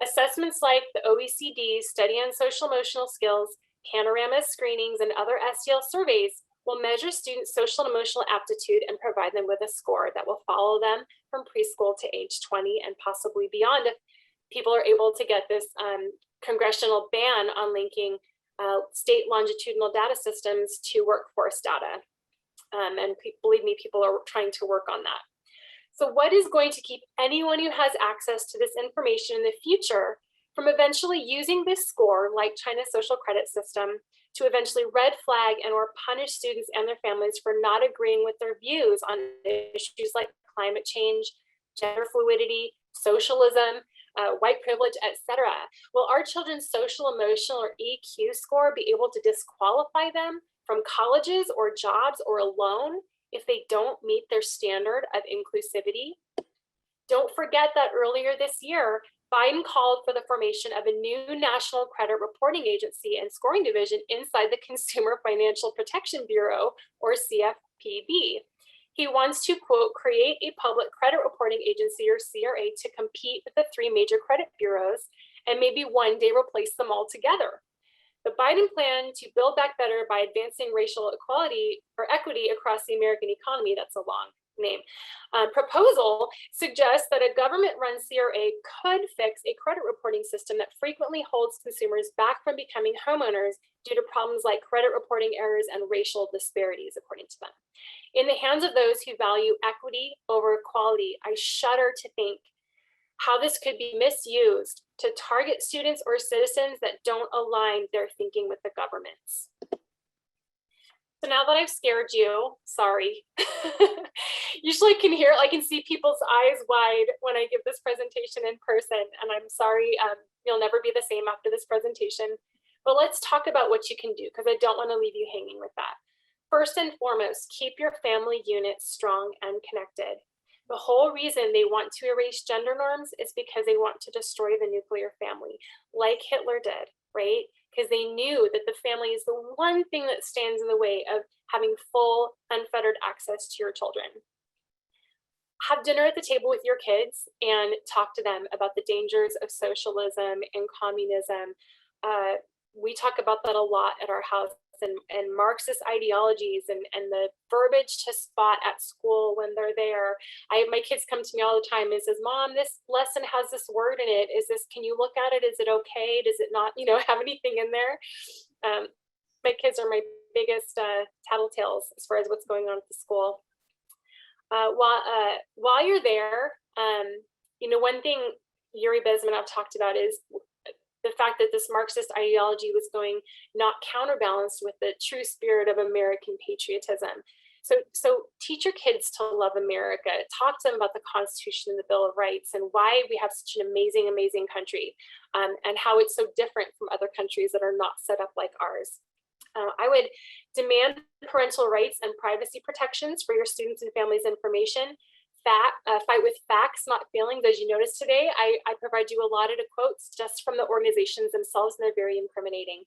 Assessments like the OECD Study on Social Emotional Skills, Panorama screenings, and other SEL surveys will measure students' social and emotional aptitude and provide them with a score that will follow them from preschool to age 20 and possibly beyond, if people are able to get this congressional ban on linking state longitudinal data systems to workforce data. And believe me, people are trying to work on that. So what is going to keep anyone who has access to this information in the future from eventually using this score, like China's social credit system, to eventually red flag and or punish students and their families for not agreeing with their views on issues like climate change, gender fluidity, socialism, white privilege, etc. Will our children's social, emotional, or EQ score be able to disqualify them from colleges or jobs or a loan if they don't meet their standard of inclusivity? Don't forget that earlier this year, Biden called for the formation of a new national credit reporting agency and scoring division inside the Consumer Financial Protection Bureau, or CFPB. He wants to, quote, create a public credit reporting agency, or CRA, to compete with the three major credit bureaus and maybe one day replace them all together. The Biden plan to build back better by advancing racial equality or equity across the American economy, that's a long name, proposal suggests that a government-run CRA could fix a credit reporting system that frequently holds consumers back from becoming homeowners due to problems like credit reporting errors and racial disparities, according to them. In the hands of those who value equity over equality, I shudder to think how this could be misused to target students or citizens that don't align their thinking with the government's. So now that I've scared you, sorry. Usually I can hear, I can see people's eyes wide when I give this presentation in person, and I'm sorry, you'll never be the same after this presentation. But let's talk about what you can do, because I don't want to leave you hanging with that. First and foremost, keep your family unit strong and connected. The whole reason they want to erase gender norms is because they want to destroy the nuclear family, like Hitler did, right? Because they knew that the family is the one thing that stands in the way of having full, unfettered access to your children. Have dinner at the table with your kids and talk to them about the dangers of socialism and communism. We talk about that a lot at our house, and Marxist ideologies and the verbiage to spot at school when they're there. My kids come to me all the time and says, Mom, this lesson has this word in it. Can you look at it? Is it okay? Does it not, have anything in there? My kids are my biggest tattletales as far as what's going on at the school. While you're there, one thing Yuri Bezmenov talked about is the fact that this Marxist ideology was going not counterbalanced with the true spirit of American patriotism. So teach your kids to love America. Talk to them about the Constitution and the Bill of Rights and why we have such an amazing, amazing country, and how it's so different from other countries that are not set up like ours. I would demand parental rights and privacy protections for your students and families' information. Fight with facts, not feelings. As you noticed today, I provide you a lot of quotes just from the organizations themselves, and they're very incriminating.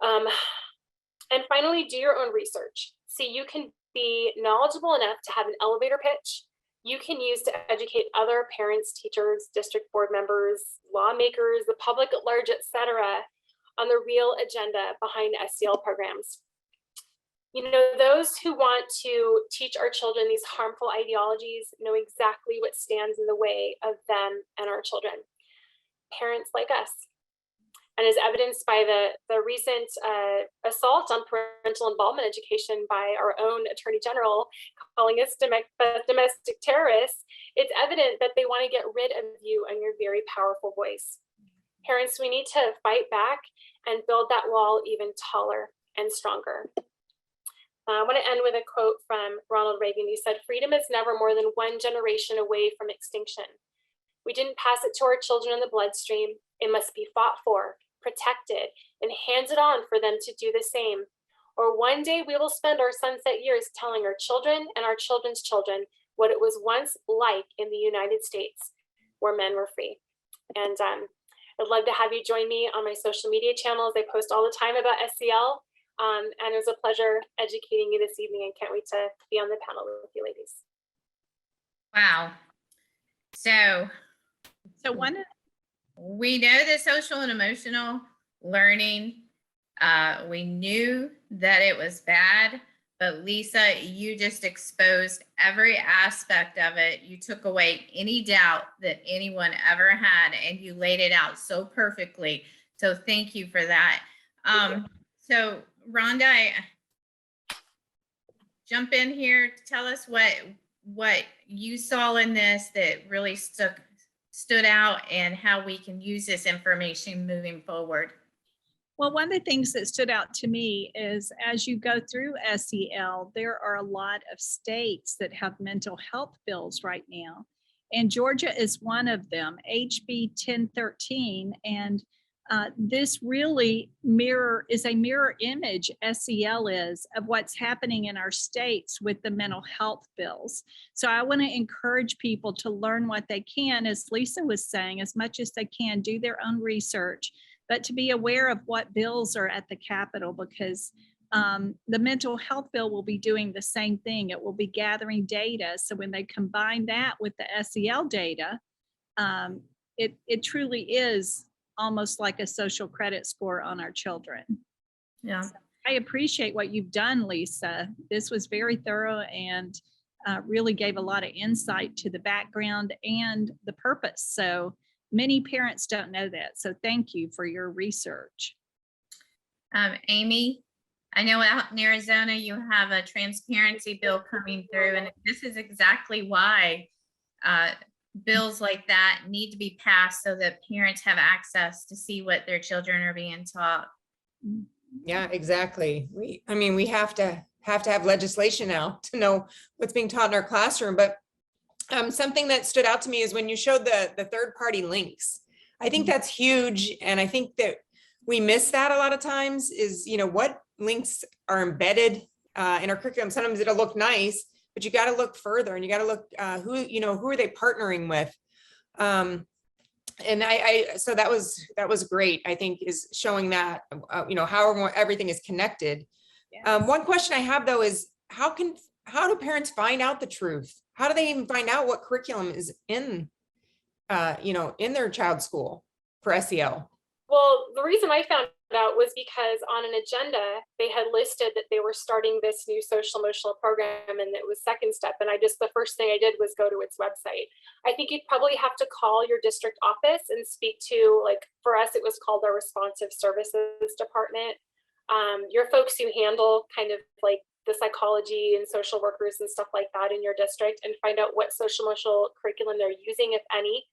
And finally, do your own research. See, you can be knowledgeable enough to have an elevator pitch. You can use to educate other parents, teachers, district board members, lawmakers, the public at large, etc., on the real agenda behind SEL programs. Those who want to teach our children these harmful ideologies know exactly what stands in the way of them and our children. Parents like us. And as evidenced by the recent assault on parental involvement education by our own Attorney General, calling us domestic terrorists, it's evident that they want to get rid of you and your very powerful voice. Parents, we need to fight back and build that wall even taller and stronger. I want to end with a quote from Ronald Reagan. He said, "Freedom is never more than one generation away from extinction. We didn't pass it to our children in the bloodstream. It must be fought for, protected, and handed on for them to do the same. Or one day we will spend our sunset years telling our children and our children's children what it was once like in the United States, where men were free." And I'd love to have you join me on my social media channels. I post all the time about SEL. And it was a pleasure educating you this evening, and can't wait to be on the panel with you ladies. Wow. So we know the social and emotional learning. We knew that it was bad, but Lisa, you just exposed every aspect of it. You took away any doubt that anyone ever had, and you laid it out so perfectly. So thank you for that. So Rhonda, jump in here to tell us what you saw in this that really stuck stood out and how we can use this information moving forward? Well, one of the things that stood out to me is as you go through SEL, there are a lot of states that have mental health bills right now. And Georgia is one of them, HB 1013. And this really is a mirror image, SEL is, of what's happening in our states with the mental health bills. So I want to encourage people to learn what they can, as Lisa was saying, as much as they can, do their own research, but to be aware of what bills are at the Capitol, because the mental health bill will be doing the same thing. It will be gathering data. So when they combine that with the SEL data, it truly is almost like a social credit score on our children. Yeah. So I appreciate what you've done, Lisa. This was very thorough and really gave a lot of insight to the background and the purpose. So many parents don't know that. So thank you for your research. Amy, I know out in Arizona, you have a transparency bill coming through, and this is exactly why bills like that need to be passed so that parents have access to see what their children are being taught. Yeah, exactly. We have to have legislation now to know what's being taught in our classroom. But something that stood out to me is when you showed the third party links. I think that's huge. And I think that we miss that a lot of times is, what links are embedded in our curriculum. Sometimes it'll look nice, but you got to look further and you got to look who are they partnering with? And so that was great. I think is showing that, how everything is connected. Yeah. One question I have though is how do parents find out the truth? How do they even find out what curriculum is in their child's school for SEL? Well, the reason I found out was because on an agenda, they had listed that they were starting this new social emotional program, and it was second step. And the first thing I did was go to its website. I think you'd probably have to call your district office and speak to, like, for us, it was called our responsive services department. Your folks who handle kind of like the psychology and social workers and stuff like that in your district, and find out what social emotional curriculum they're using, if any.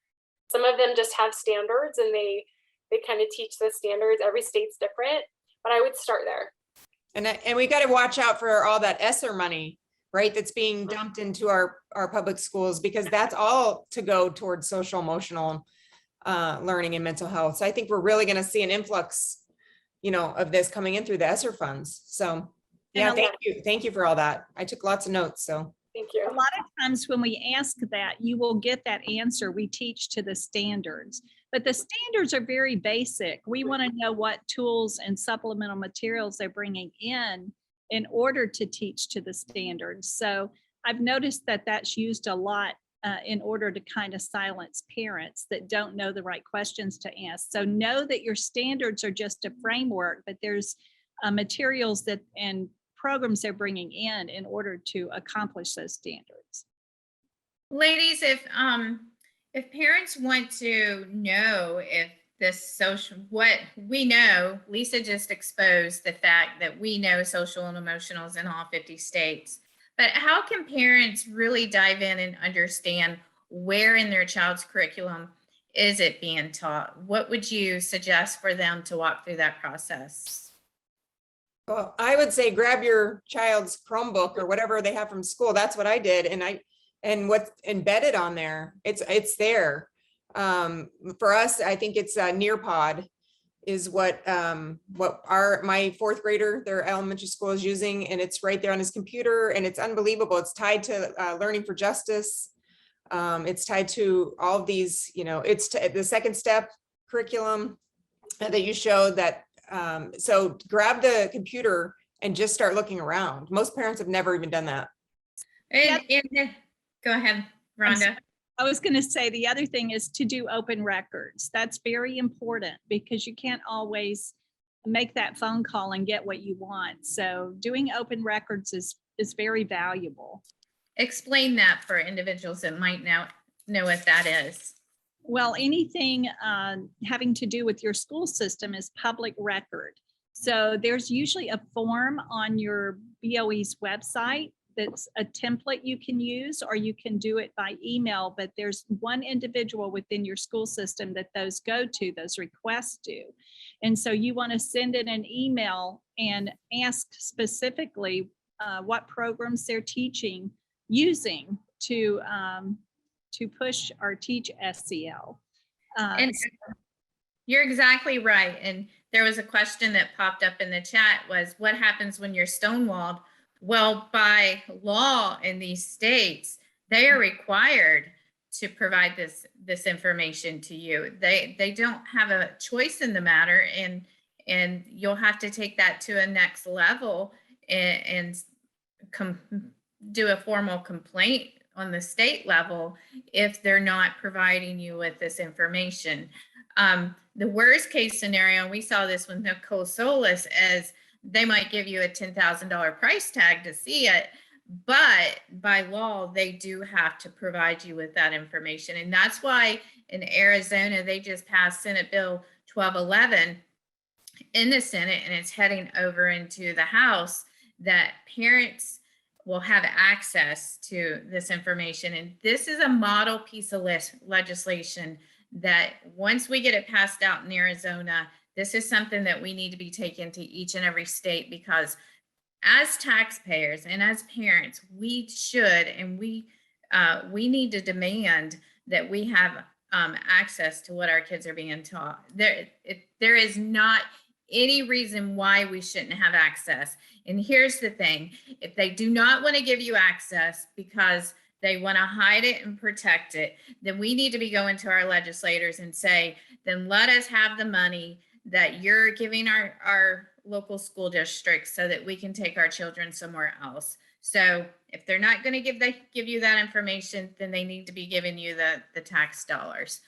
Some of them just have standards and they kind of teach the standards. Every state's different, but I would start there. And we got to watch out for all that ESSER money, right? That's being dumped into our public schools, because that's all to go towards social emotional learning and mental health. So I think we're really going to see an influx, of this coming in through the ESSER funds. So yeah, thank you for all that. I took lots of notes. So thank you. A lot of times when we ask that, you will get that answer. We teach to the standards, but the standards are very basic. We want to know what tools and supplemental materials they're bringing in order to teach to the standards. So I've noticed that that's used a lot in order to kind of silence parents that don't know the right questions to ask. So know that your standards are just a framework, but there's materials and programs they're bringing in order to accomplish those standards. Ladies, if parents want to know if this what we know, Lisa just exposed the fact that we know social and emotionals in all 50 states, but how can parents really dive in and understand where in their child's curriculum is it being taught? What would you suggest for them to walk through that process? Well, I would say grab your child's Chromebook or whatever they have from school. That's what I did. And what's embedded on there, it's there. For us, I think it's Nearpod is what my fourth grader, their elementary school, is using, and it's right there on his computer, and it's unbelievable. It's tied to Learning for Justice. It's tied to all of these, it's the second step curriculum that you showed that. So grab the computer and just start looking around. Most parents have never even done that. And go ahead, Rhonda. I was going to say the other thing is to do open records. That's very important because you can't always make that phone call and get what you want. So doing open records is very valuable. Explain that for individuals that might now know what that is. Well, anything having to do with your school system is public record. So there's usually a form on your BOE's website that's a template you can use, or you can do it by email, but there's one individual within your school system that those requests do. And so you want to send in an email and ask specifically what programs they're using to push or teach SEL. And you're exactly right. And there was a question that popped up in the chat was, what happens when you're stonewalled? Well, by law in these states, they are required to provide this information to you. They don't have a choice in the matter, and you'll have to take that to a next level and do a formal complaint on the state level if they're not providing you with this information. The worst case scenario, and we saw this with Nicole Solis, is they might give you a $10,000 price tag to see it, but by law, they do have to provide you with that information. And that's why in Arizona, they just passed Senate Bill 1211 in the Senate, and it's heading over into the House, that parents will have access to this information. And this is a model piece of legislation that once we get it passed out in Arizona, this is something that we need to be taken to each and every state, because as taxpayers and as parents, we should, and we need to demand that we have access to what our kids are being taught. There is not any reason why we shouldn't have access. And here's the thing: if they do not want to give you access because they want to hide it and protect it, then we need to be going to our legislators and say, then let us have the money that you're giving our local school districts so that we can take our children somewhere else. So if they're not going to give you that information, then they need to be giving you the tax dollars.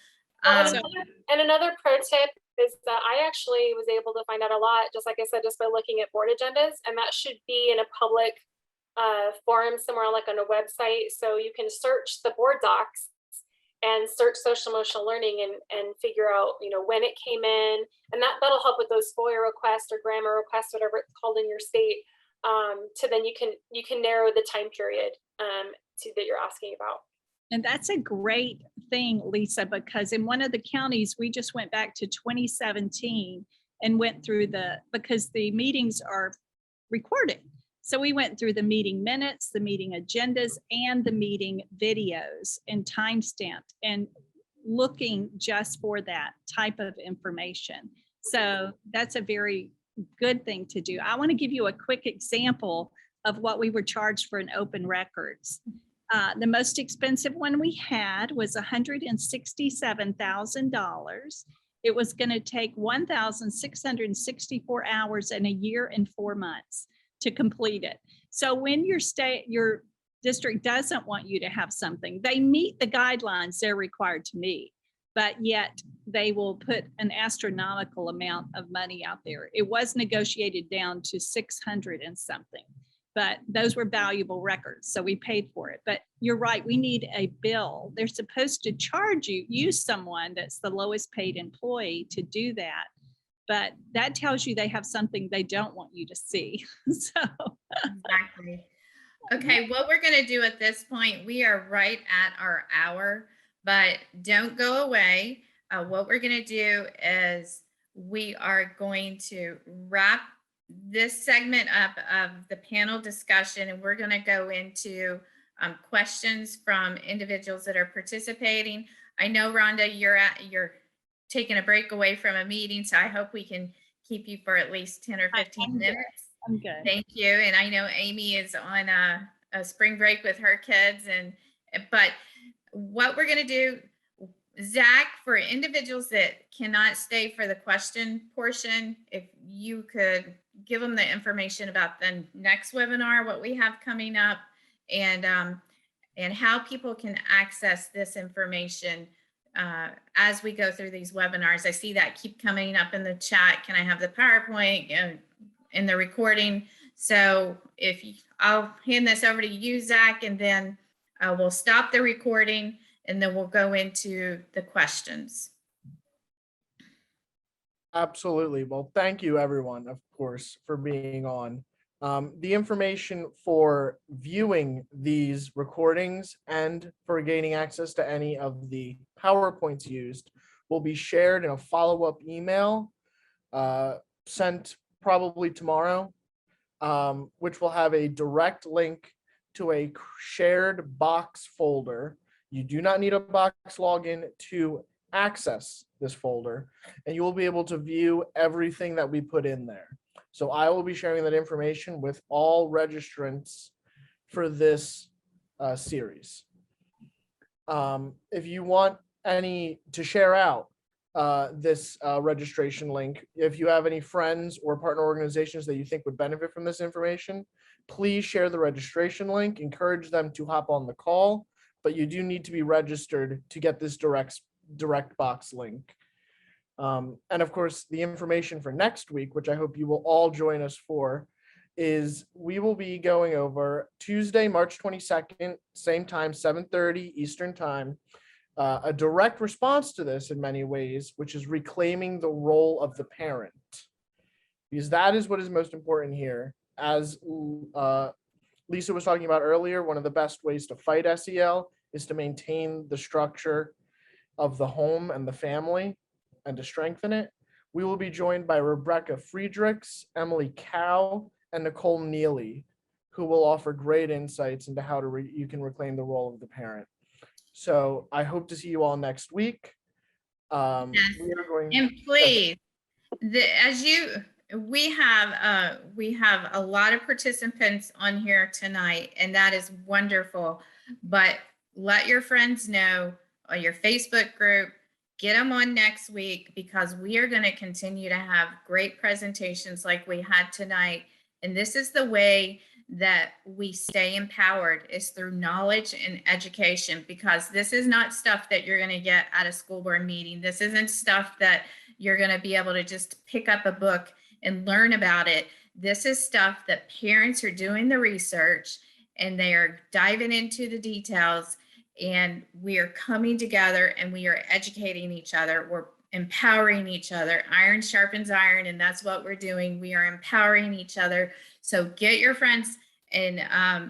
And another pro tip is that I actually was able to find out a lot, just like I said, just by looking at board agendas, and that should be in a public forum somewhere, like on a website. So you can search the board docs and search social emotional learning and figure out, when it came in, and that'll help with those FOIA requests or grammar requests, whatever it's called in your state. To then you can narrow the time period that you're asking about. And that's a great thing, Lisa, because in one of the counties, we just went back to 2017 and went through because the meetings are recorded. So we went through the meeting minutes, the meeting agendas, and the meeting videos and timestamped, and looking just for that type of information. So that's a very good thing to do. I want to give you a quick example of what we were charged for an open records. The most expensive one we had was $167,000. It was going to take 1,664 hours and a year and 4 months to complete it. So when your district doesn't want you to have something, they meet the guidelines they're required to meet, but yet they will put an astronomical amount of money out there. It was negotiated down to 600 and something, but those were valuable records, so we paid for it. But you're right, we need a bill. They're supposed to charge you, use someone that's the lowest paid employee to do that. But that tells you they have something they don't want you to see. So exactly. Okay, what we're going to do at this point, we are right at our hour, but don't go away. What we're going to do is we are going to wrap this segment up of the panel discussion, and we're going to go into questions from individuals that are participating. I know, Rhonda, you're taking a break away from a meeting, so I hope we can keep you for at least 10 or 15 minutes. I'm good. Thank you. And I know Amy is on a spring break with her kids, but what we're going to do, Zach, for individuals that cannot stay for the question portion, if you could give them the information about the next webinar, what we have coming up, and how people can access this information as we go through these webinars. I see that keep coming up in the chat. Can I have the PowerPoint in the recording? So I'll hand this over to you, Zach, and then we'll stop the recording, and then we'll go into the questions. Absolutely. Well, thank you everyone, of course, for being on. The information for viewing these recordings and for gaining access to any of the PowerPoints used will be shared in a follow-up email sent probably tomorrow, which will have a direct link to a shared box folder. You do not need a box login to access this folder, and you will be able to view everything that we put in there. So I will be sharing that information with all registrants for this series. If you want any to share out this registration link, if you have any friends or partner organizations that you think would benefit from this information, please share the registration link. Encourage them to hop on the call, but you do need to be registered to get this direct box link. And of course, the information for next week, which I hope you will all join us for, is we will be going over Tuesday, March 22nd, same time, 7:30 Eastern time, a direct response to this in many ways, which is reclaiming the role of the parent. Because that is what is most important here. As Lisa was talking about earlier, one of the best ways to fight SEL is to maintain the structure of the home and the family and to strengthen it. We will be joined by Rebecca Friedrichs, Emily Cow, and Nicole Neely, who will offer great insights into how you can reclaim the role of the parent. So I hope to see you all next week. Yes. We are going. And please, we have a lot of participants on here tonight, and that is wonderful. But let your friends know, or your Facebook group, get them on next week, because we are going to continue to have great presentations like we had tonight. And this is the way that we stay empowered, is through knowledge and education, because this is not stuff that you're going to get at a school board meeting. This isn't stuff that you're going to be able to just pick up a book and learn about it. This is stuff that parents are doing the research, and they are diving into the details, and we are coming together and we are educating each other. We're empowering each other. Iron sharpens iron, and that's what we're doing. We are empowering each other. So get your friends and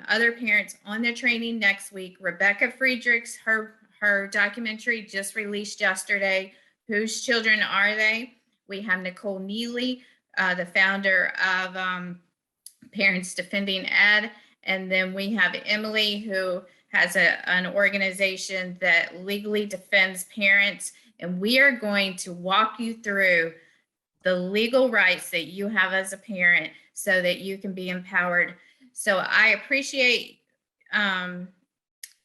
other parents on the training next week. Rebecca Friedrichs, her documentary just released yesterday. Whose Children Are They? We have Nicole Neely, the founder of Parents Defending Ed. And then we have Emily, who has an organization that legally defends parents. And we are going to walk you through the legal rights that you have as a parent so that you can be empowered. So I appreciate,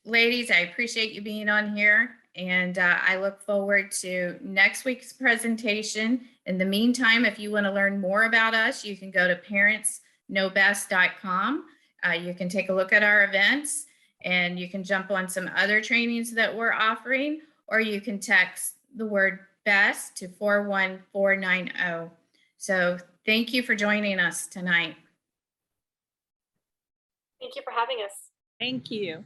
ladies, I appreciate you being on here. And I look forward to next week's presentation. In the meantime, if you want to learn more about us, you can go to parentsknowbest.com. You can take a look at our events, and you can jump on some other trainings that we're offering, or you can text the word BEST to 41490. So thank you for joining us tonight. Thank you for having us. Thank you.